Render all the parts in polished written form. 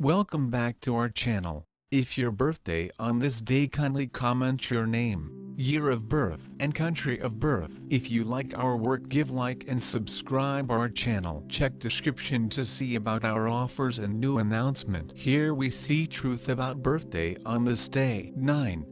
Welcome back to our channel. If your birthday on this day, kindly comment your name, year of birth and country of birth. If you like our work, give like and subscribe our channel. Check description to see about our offers and new announcement. Here we see truth about birthday on this day. 9.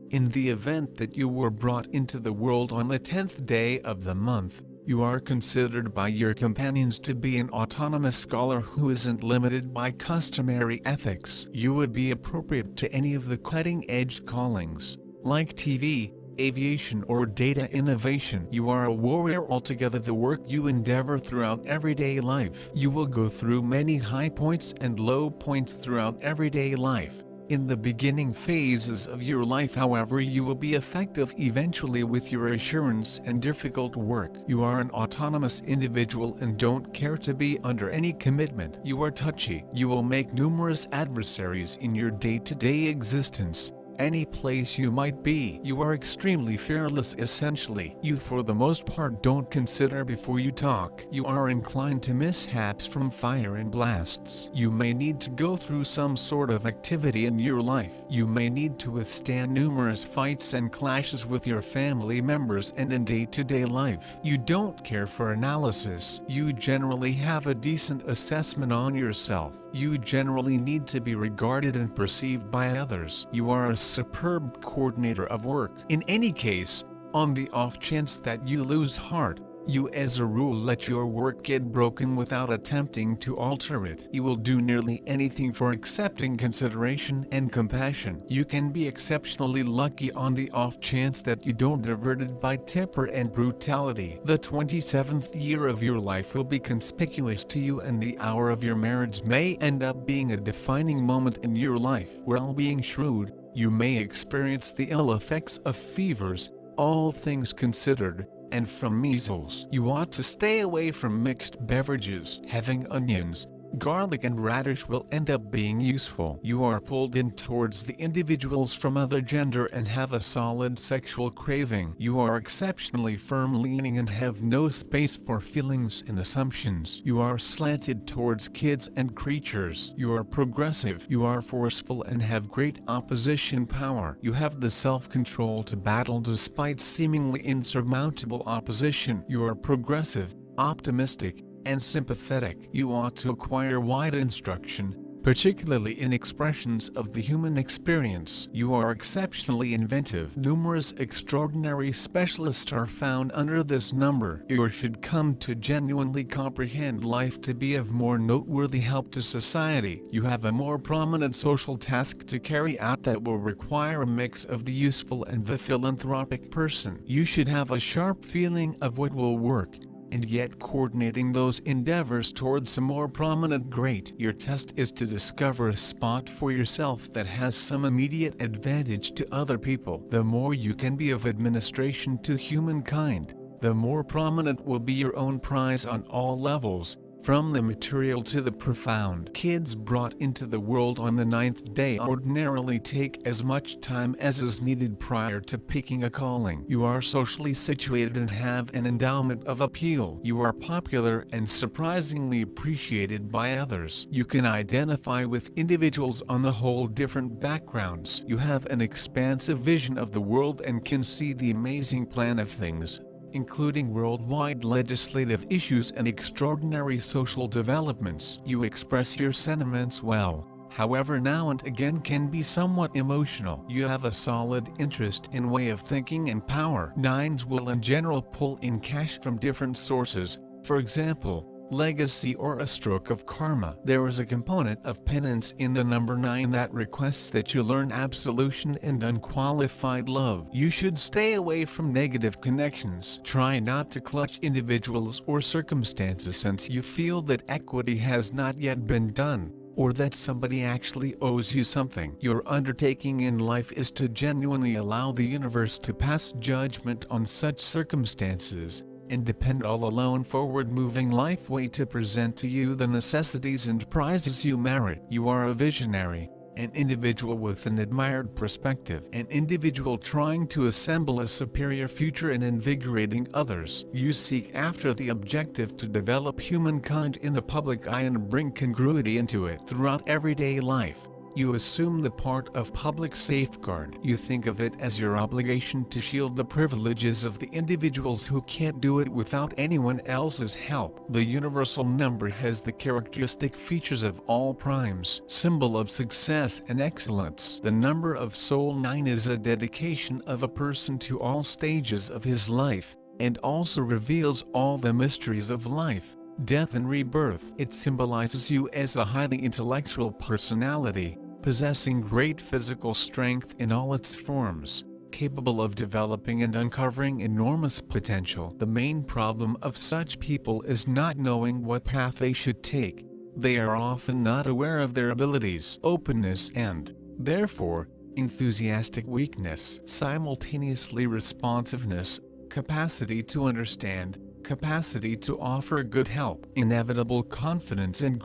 In the event that you were brought into the world on the 10th day of the month, you are considered by your companions to be an autonomous scholar who isn't limited by customary ethics. You would be appropriate to any of the cutting-edge callings, like TV, aviation or data innovation. You are a warrior altogether. The work you endeavor throughout everyday life. You will go through many high points and low points throughout everyday life. In the beginning phases of your life, however, you will be effective eventually with your assurance and difficult work. You are an autonomous individual and don't care to be under any commitment. You are touchy. You will make numerous adversaries in your day-to-day existence. Any place you might be. You are extremely fearless essentially. You for the most part don't consider before you talk. You are inclined to mishaps from fire and blasts. You may need to go through some sort of activity in your life. You may need to withstand numerous fights and clashes with your family members and in day-to-day life. You don't care for analysis. You generally have a decent assessment on yourself. You generally need to be regarded and perceived by others. You are a superb coordinator of work. In any case, on the off chance that you lose heart, you as a rule let your work get broken without attempting to alter it. You will do nearly anything for accepting consideration and compassion. You can be exceptionally lucky on the off chance that you don't diverted by temper and brutality. The 27th year of your life will be conspicuous to you, and the hour of your marriage may end up being a defining moment in your life. While being shrewd, you may experience the ill effects of fevers, all things considered, and from measles. You ought to stay away from mixed beverages. Having onions, garlic and radish will end up being useful. You are pulled in towards the individuals from other gender and have a solid sexual craving. You are exceptionally firm-leaning and have no space for feelings and assumptions. You are slanted towards kids and creatures. You are progressive. You are forceful and have great opposition power. You have the self-control to battle despite seemingly insurmountable opposition. You are progressive, optimistic, and sympathetic. You ought to acquire wide instruction, particularly in expressions of the human experience. You are exceptionally inventive. Numerous extraordinary specialists are found under this number. You should come to genuinely comprehend life to be of more noteworthy help to society. You have a more prominent social task to carry out that will require a mix of the useful and the philanthropic person. You should have a sharp feeling of what will work, and yet coordinating those endeavors towards a more prominent great. Your test is to discover a spot for yourself that has some immediate advantage to other people. The more you can be of administration to humankind, the more prominent will be your own prize on all levels, from the material to the profound. Kids brought into the world on the 9th day ordinarily take as much time as is needed prior to picking a calling. You are socially situated and have an endowment of appeal. You are popular and surprisingly appreciated by others. You can identify with individuals on the whole different backgrounds. You have an expansive vision of the world and can see the amazing plan of things, including worldwide legislative issues and extraordinary social developments. You express your sentiments well, however now and again can be somewhat emotional. You have a solid interest in way of thinking and power. 9s will in general pull in cash from different sources, for example, legacy or a stroke of karma. There is a component of penance in the number 9 that requests that you learn absolution and unqualified love. You should stay away from negative connections. Try not to clutch individuals or circumstances since you feel that equity has not yet been done, or that somebody actually owes you something. Your undertaking in life is to genuinely allow the universe to pass judgment on such circumstances, and depend all alone forward-moving life way to present to you the necessities and prizes you merit. You are a visionary, an individual with an admired perspective, an individual trying to assemble a superior future and invigorating others. You seek after the objective to develop humankind in the public eye and bring congruity into it throughout everyday life. You assume the part of public safeguard. You think of it as your obligation to shield the privileges of the individuals who can't do it without anyone else's help. The universal number has the characteristic features of all primes, symbol of success and excellence. The number of Soul 9 is a dedication of a person to all stages of his life, and also reveals all the mysteries of life, death and rebirth. It symbolizes you as a highly intellectual personality, possessing great physical strength in all its forms, capable of developing and uncovering enormous potential. The main problem of such people is not knowing what path they should take. They are often not aware of their abilities, openness and, therefore, enthusiastic weakness. Simultaneously responsiveness, capacity to understand, capacity to offer good help, inevitable confidence and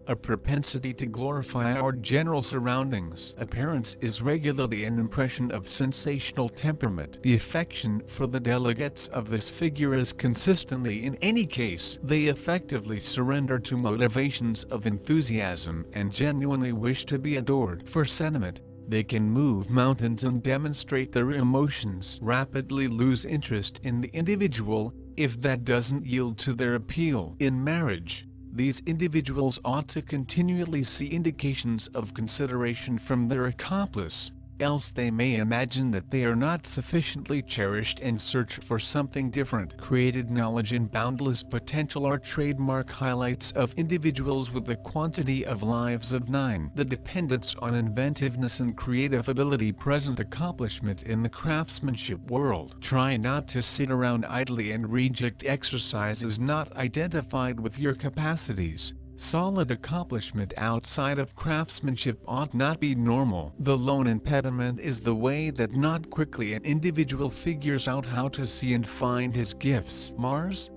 a propensity to glorify our general surroundings. Appearance is regularly an impression of sensational temperament. The affection for the delegates of this figure is consistently in any case. They effectively surrender to motivations of enthusiasm and genuinely wish to be adored. For sentiment, they can move mountains and demonstrate their emotions. Rapidly lose interest in the individual, if that doesn't yield to their appeal. In marriage, these individuals ought to continually see indications of consideration from their accomplice, else they may imagine that they are not sufficiently cherished and search for something different. Created knowledge and boundless potential are trademark highlights of individuals with the quantity of lives of 9. The dependence on inventiveness and creative ability present accomplishment in the craftsmanship world. Try not to sit around idly and reject exercises not identified with your capacities. Solid accomplishment outside of craftsmanship ought not be normal. The lone impediment is the way that not quickly an individual figures out how to see and find his gifts. Mars?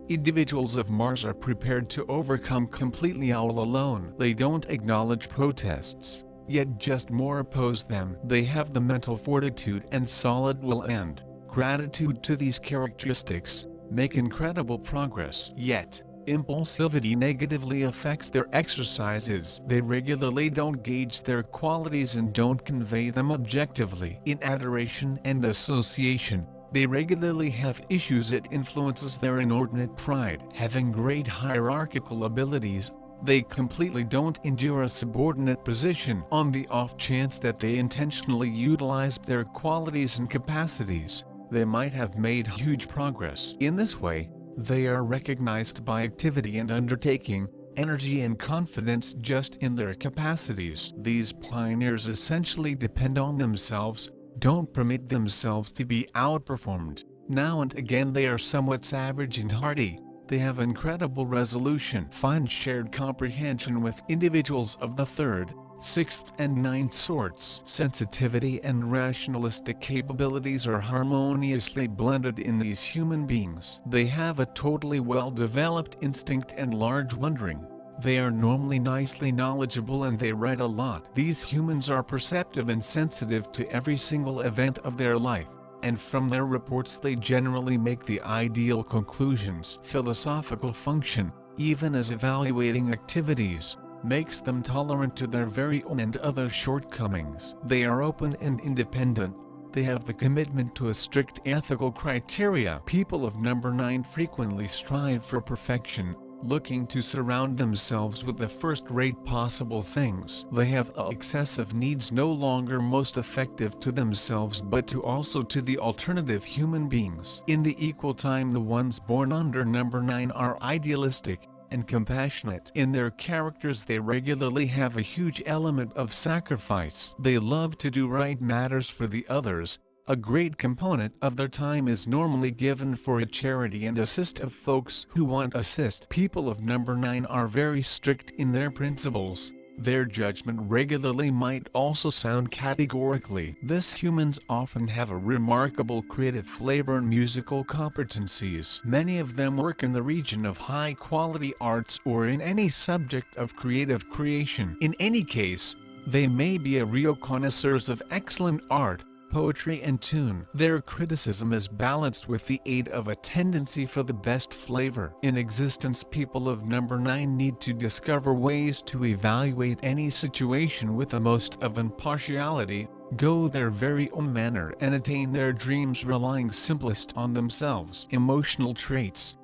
Individuals of Mars are prepared to overcome completely all alone. They don't acknowledge protests, yet just more oppose them. They have the mental fortitude and solid will and gratitude to these characteristics, make incredible progress. Yet, impulsivity negatively affects their exercises. They regularly don't gauge their qualities and don't convey them objectively. In adoration and association, they regularly have issues. It influences their inordinate pride. Having great hierarchical abilities, they completely don't endure a subordinate position. On the off chance that they intentionally utilize their qualities and capacities, they might have made huge progress. In this way, they are recognized by activity and undertaking, energy and confidence just in their capacities. These pioneers essentially depend on themselves, don't permit themselves to be outperformed. Now and again they are somewhat savage and hardy. They have incredible resolution. Find shared comprehension with individuals of the 3rd, 6th and 9th sorts. Sensitivity and rationalistic capabilities are harmoniously blended in these human beings. They have a totally well-developed instinct and large wondering. They are normally nicely knowledgeable and they read a lot. These humans are perceptive and sensitive to every single event of their life, and from their reports they generally make the ideal conclusions. Philosophical function, even as evaluating activities, makes them tolerant to their very own and other shortcomings. They are open and independent. They have the commitment to a strict ethical criteria. People of number 9 frequently strive for perfection, looking to surround themselves with the first-rate possible things. They have excessive needs no longer most effective to themselves but to also to the alternative human beings. In the equal time the ones born under number 9 are idealistic and compassionate. In their characters they regularly have a huge element of sacrifice. They love to do right matters for the others. A great component of their time is normally given for a charity and assist of folks who want assist. People of number 9 are very strict in their principles. Their judgment regularly might also sound categorically. These humans often have a remarkable creative flavor and musical competencies. Many of them work in the region of high-quality arts or in any subject of creative creation. In any case, They may be a real connoisseurs of excellent art, poetry and tune. Their criticism is balanced with the aid of a tendency for the best flavor. In existence, people of number 9 need to discover ways to evaluate any situation with the most of impartiality, go their very own manner and attain their dreams relying simplest on themselves. Emotional traits.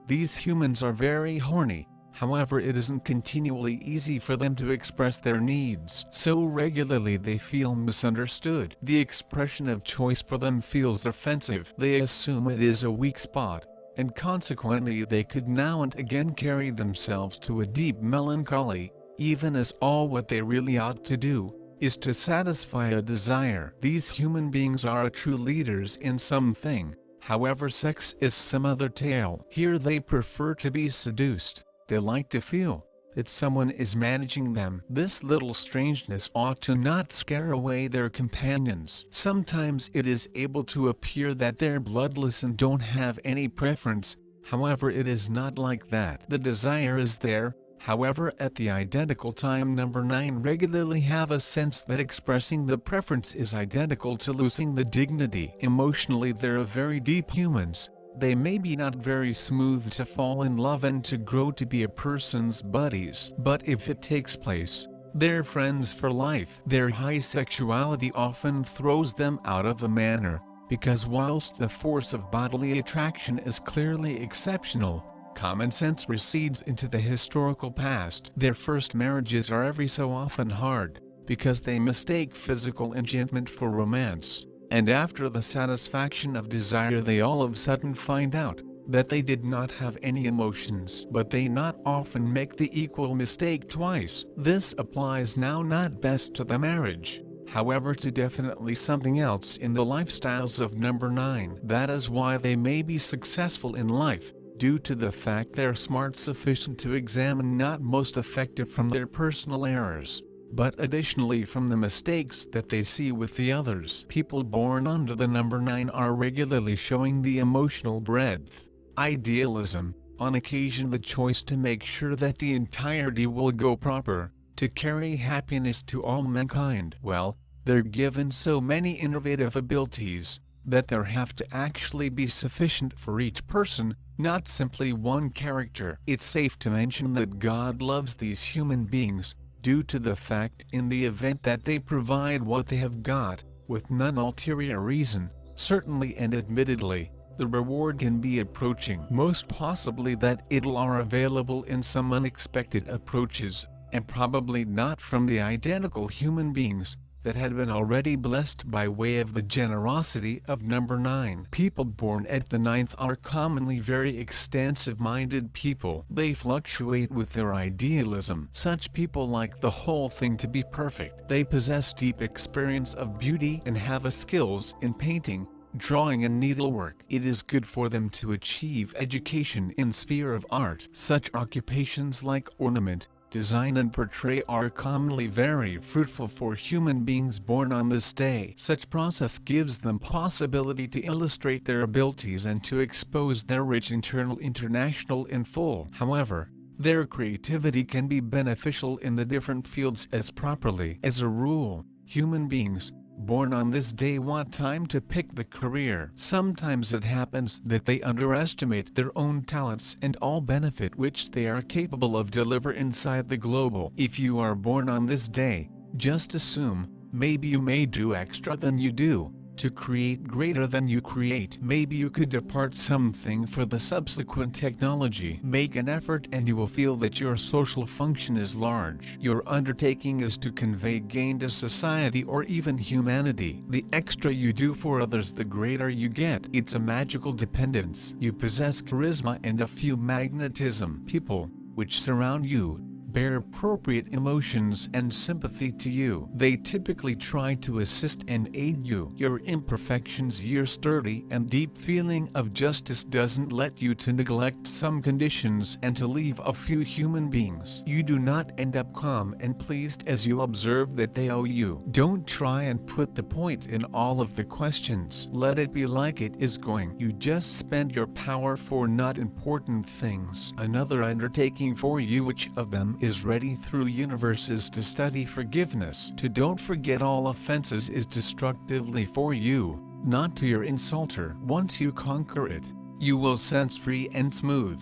These humans are very horny. However, it isn't continually easy for them to express their needs. So regularly they feel misunderstood. The expression of choice for them feels offensive. They assume it is a weak spot, and consequently they could now and again carry themselves to a deep melancholy, even as all what they really ought to do is to satisfy a desire. These human beings are true leaders in something. However, sex is some other tale. Here they prefer to be seduced. They like to feel that someone is managing them. This little strangeness ought to not scare away their companions. Sometimes it is able to appear that they're bloodless and don't have any preference. However, it is not like that. The desire is there. However, at the identical time, number 9 regularly have a sense that expressing the preference is identical to losing the dignity. Emotionally, they're very deep humans. They may be not very smooth to fall in love and to grow to be a person's buddies. But if it takes place, they're friends for life. Their high sexuality often throws them out of the manner, because whilst the force of bodily attraction is clearly exceptional, common sense recedes into the historical past. Their first marriages are every so often hard, because they mistake physical enchantment for romance. And after the satisfaction of desire they all of a sudden find out that they did not have any emotions. But they not often make the equal mistake twice. This applies now not best to the marriage, however to definitely something else in the lifestyles of number 9. That is why they may be successful in life, due to the fact they're smart sufficient to examine not most effective from their personal errors, but additionally from the mistakes that they see with the others. People born under the number 9 are regularly showing the emotional breadth, idealism, on occasion the choice to make sure that the entirety will go proper, to carry happiness to all mankind. Well, they're given so many innovative abilities, that there have to actually be sufficient for each person, not simply one character. It's safe to mention that God loves these human beings, due to the fact in the event that they provide what they have got, with none ulterior reason, certainly and admittedly, the reward can be approaching. Most possibly that it'll are available in some unexpected approaches, and probably not from the identical human beings that had been already blessed by way of the generosity of number 9. People born at the 9th are commonly very extensive-minded people. They fluctuate with their idealism. Such people like the whole thing to be perfect. They possess deep experience of beauty and have a skills in painting, drawing and needlework. It is good for them to achieve education in sphere of art. Such occupations like ornament, design and portray are commonly very fruitful for human beings born on this day. Such process gives them possibility to illustrate their abilities and to expose their rich international in full. However, their creativity can be beneficial in the different fields as properly. As a rule, human beings born on this day want time to pick the career. Sometimes it happens that they underestimate their own talents and all benefit which they are capable of deliver inside the global. If you are born on this day, just assume, maybe you may do extra than you do, to create greater than you create. Maybe you could depart something for the subsequent technology. Make an effort and you will feel that your social function is large. Your undertaking is to convey gain to society or even humanity. The extra you do for others, the greater you get. It's a magical dependence. You possess charisma and a few magnetism. People, which surround you, bear appropriate emotions and sympathy to you. They typically try to assist and aid you. Your imperfections, your sturdy and deep feeling of justice doesn't let you to neglect some conditions and to leave a few human beings. You do not end up calm and pleased as you observe that they owe you. Don't try and put the point in all of the questions. Let it be like it is going. You just spend your power for not important things. Another undertaking for you, which of them is ready through universes to study forgiveness. To don't forget all offenses is destructively for you, not to your insulter. Once you conquer it, you will sense free and smooth.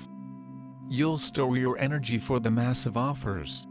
You'll store your energy for the massive offers.